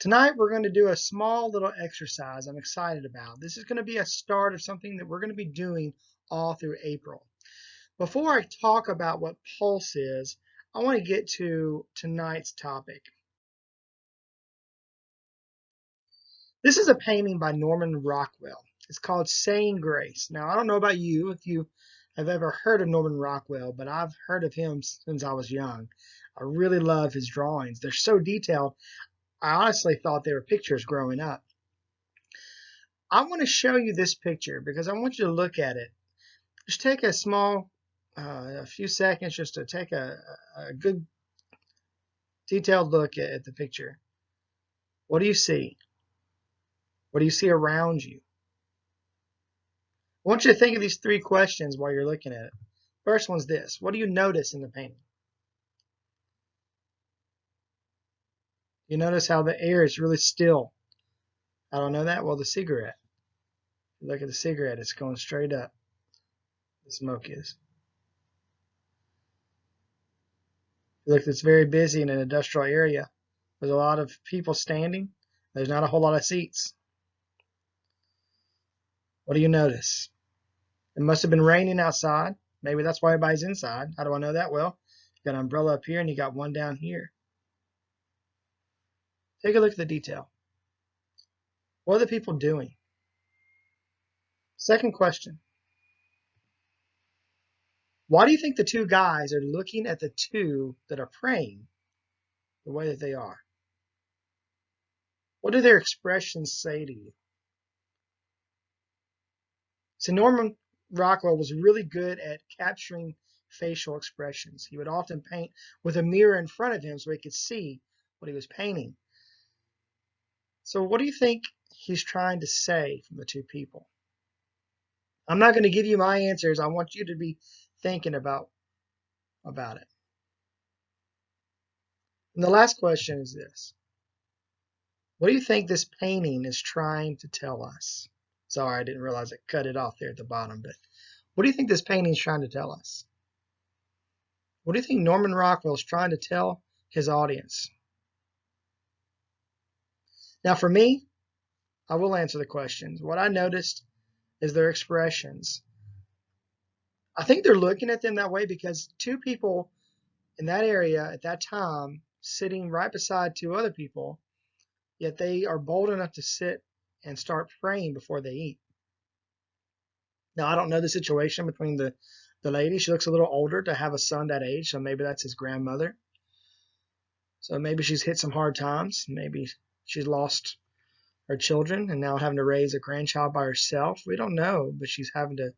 Tonight, we're going to do a small little exercise I'm excited about. This is going to be a start of something that we're going to be doing all through April. Before I talk about what Pulse is, I want to get to tonight's topic. This is a painting by Norman Rockwell. It's called Saying Grace. Now, I don't know about you, if you have ever heard of Norman Rockwell, but I've heard of him since I was young. I really love his drawings. They're so detailed. I honestly thought they were pictures growing up. I want to show you this picture because I want you to look at it. Just take a few seconds just to take a good detailed look at the picture. What do you see? What do you see around you? I want you to think of these three questions while you're looking at it. First one's this: what do you notice in the painting? You notice how the air is really still. I don't know that. Well, the cigarette. Look at the cigarette. It's going straight up. The smoke is. Look, it's very busy in an industrial area. There's a lot of people standing. There's not a whole lot of seats. What do you notice? It must have been raining outside. Maybe that's why everybody's inside. How do I know that? Well, you got an umbrella up here and you got one down here. Take a look at the detail. What are the people doing? Second question. Why do you think the two guys are looking at the two that are praying the way that they are? What do their expressions say to you? So Norman Rockwell was really good at capturing facial expressions. He would often paint with a mirror in front of him so he could see what he was painting. So what do you think he's trying to say from the two people? I'm not going to give you my answers. I want you to be thinking about it. And the last question is this. What do you think this painting is trying to tell us? Sorry, I didn't realize I cut it off there at the bottom, but what do you think this painting is trying to tell us? What do you think Norman Rockwell is trying to tell his audience? Now, for me, I will answer the questions. What I noticed is their expressions. I think they're looking at them that way because two people in that area at that time sitting right beside two other people, yet they are bold enough to sit and start praying before they eat. Now, I don't know the situation between the lady. She looks a little older to have a son that age, so maybe that's his grandmother. So maybe she's hit some hard times. Maybe she's lost her children and now having to raise a grandchild by herself. We don't know, but she's having to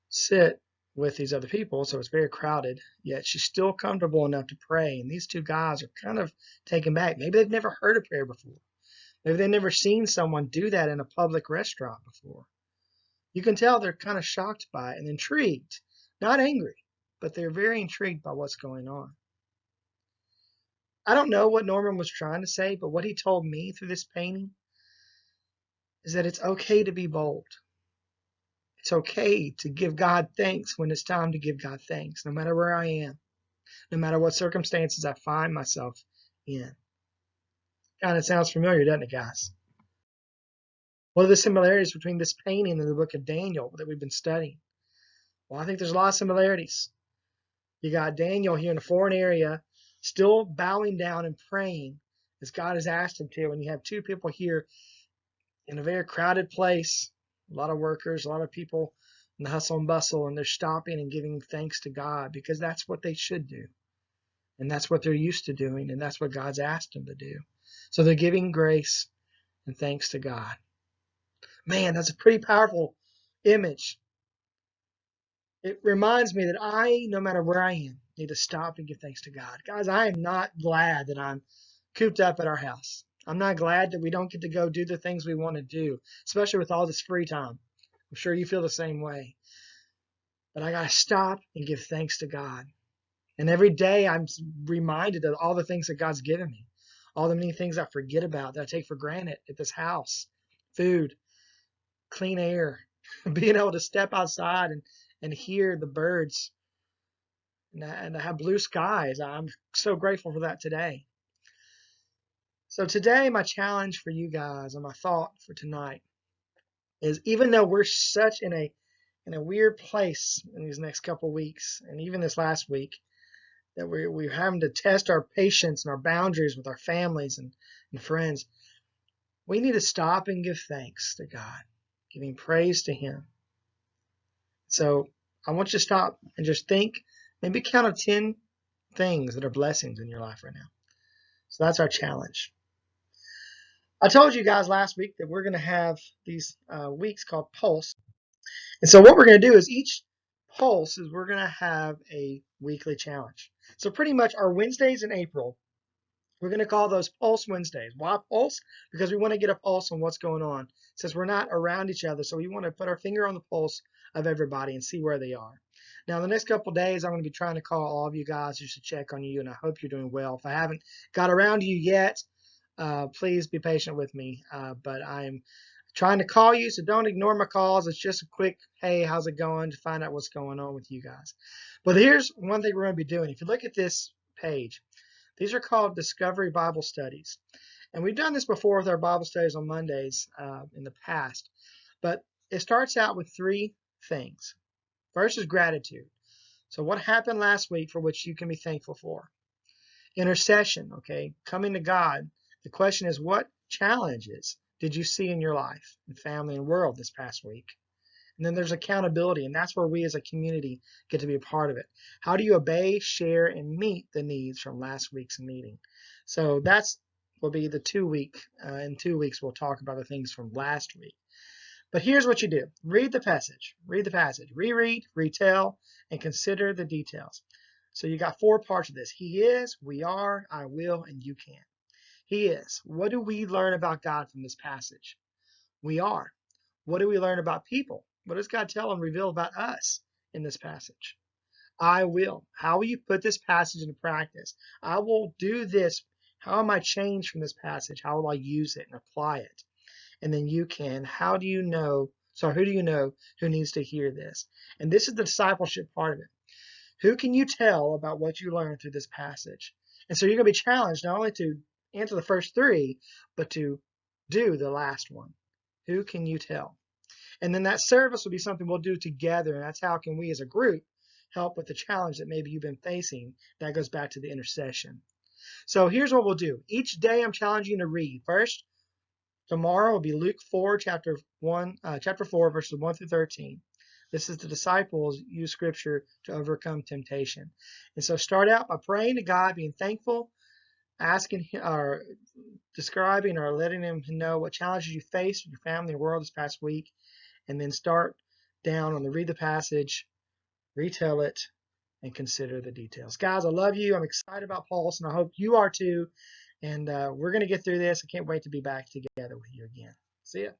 sit with these other people, so it's very crowded, yet she's still comfortable enough to pray. And these two guys are kind of taken back. Maybe they've never heard a prayer before. Maybe they've never seen someone do that in a public restaurant before. You can tell they're kind of shocked by it and intrigued, not angry, but they're very intrigued by what's going on. I don't know what Norman was trying to say, but what he told me through this painting is that it's okay to be bold. It's okay to give God thanks when it's time to give God thanks, no matter where I am, no matter what circumstances I find myself in. Kind of sounds familiar, doesn't it, guys? What are the similarities between this painting and the book of Daniel that we've been studying? Well, I think there's a lot of similarities. You got Daniel here in a foreign area, still bowing down and praying as God has asked him to. And you have two people here in a very crowded place, a lot of workers, a lot of people in the hustle and bustle, and they're stopping and giving thanks to God because that's what they should do. And that's what they're used to doing, and that's what God's asked them to do. So they're giving grace and thanks to God. Man, that's a pretty powerful image. It reminds me that I, no matter where I am, need to stop and give thanks to God. Guys, I am not glad that I'm cooped up at our house. I'm not glad that we don't get to go do the things we want to do, especially with all this free time. I'm sure you feel the same way. But I got to stop and give thanks to God. And every day I'm reminded of all the things that God's given me, all the many things I forget about that I take for granted at this house: food, clean air, being able to step outside and hear the birds and to have blue skies. I'm so grateful for that today. So today, my challenge for you guys and my thought for tonight is, even though we're such in a weird place in these next couple weeks, and even this last week, that we're having to test our patience and our boundaries with our families and friends, we need to stop and give thanks to God, giving praise to Him. So I want you to stop and just think, maybe count of 10 things that are blessings in your life right now. So that's our challenge. I told you guys last week that we're going to have these weeks called Pulse. And so what we're going to do is each Pulse is we're going to have a weekly challenge. So pretty much our Wednesdays in April, we're going to call those Pulse Wednesdays. Why Pulse? Because we want to get a pulse on what's going on, since we're not around each other. So we want to put our finger on the pulse of everybody and see where they are. Now, the next couple of days, I'm going to be trying to call all of you guys just to check on you, and I hope you're doing well. If I haven't got around to you yet, please be patient with me. But I'm trying to call you, so don't ignore my calls. It's just a quick, hey, how's it going, to find out what's going on with you guys. But here's one thing we're going to be doing. If you look at this page, these are called Discovery Bible Studies. And we've done this before with our Bible studies on Mondays in the past. But it starts out with 3 things. First is gratitude. So what happened last week for which you can be thankful for? Intercession, okay? Coming to God. The question is, what challenges did you see in your life and family and world this past week? And then there's accountability, and that's where we as a community get to be a part of it. How do you obey, share, and meet the needs from last week's meeting? So that's will be the 2 week. In 2 weeks, we'll talk about the things from last week. But here's what you do. Read the passage, reread, retell, and consider the details. So you got 4 parts of this. He is, we are, I will, and you can. He is. What do we learn about God from this passage? We are. What do we learn about people? What does God tell and reveal about us in this passage? I will. How will you put this passage into practice? I will do this. How am I changed from this passage? How will I use it and apply it? And then you can. How do you know? So who do you know who needs to hear this? And this is the discipleship part of it. Who can you tell about what you learned through this passage? And so you're going to be challenged not only to answer the first 3, but to do the last one. Who can you tell? And then that service will be something we'll do together, and that's how can we as a group help with the challenge that maybe you've been facing. That goes back to the intercession. So here's what we'll do. Each day I'm challenging you to read. First, tomorrow will be Luke 4, chapter 4, verses 1 through 13. This is the disciples use scripture to overcome temptation. And so start out by praying to God, being thankful, asking or describing or letting him know what challenges you faced with your family and world this past week. And then start down on the read the passage, retell it, and consider the details. Guys, I love you. I'm excited about Pulse, and I hope you are too. And we're going to get through this. I can't wait to be back together with you again. See ya.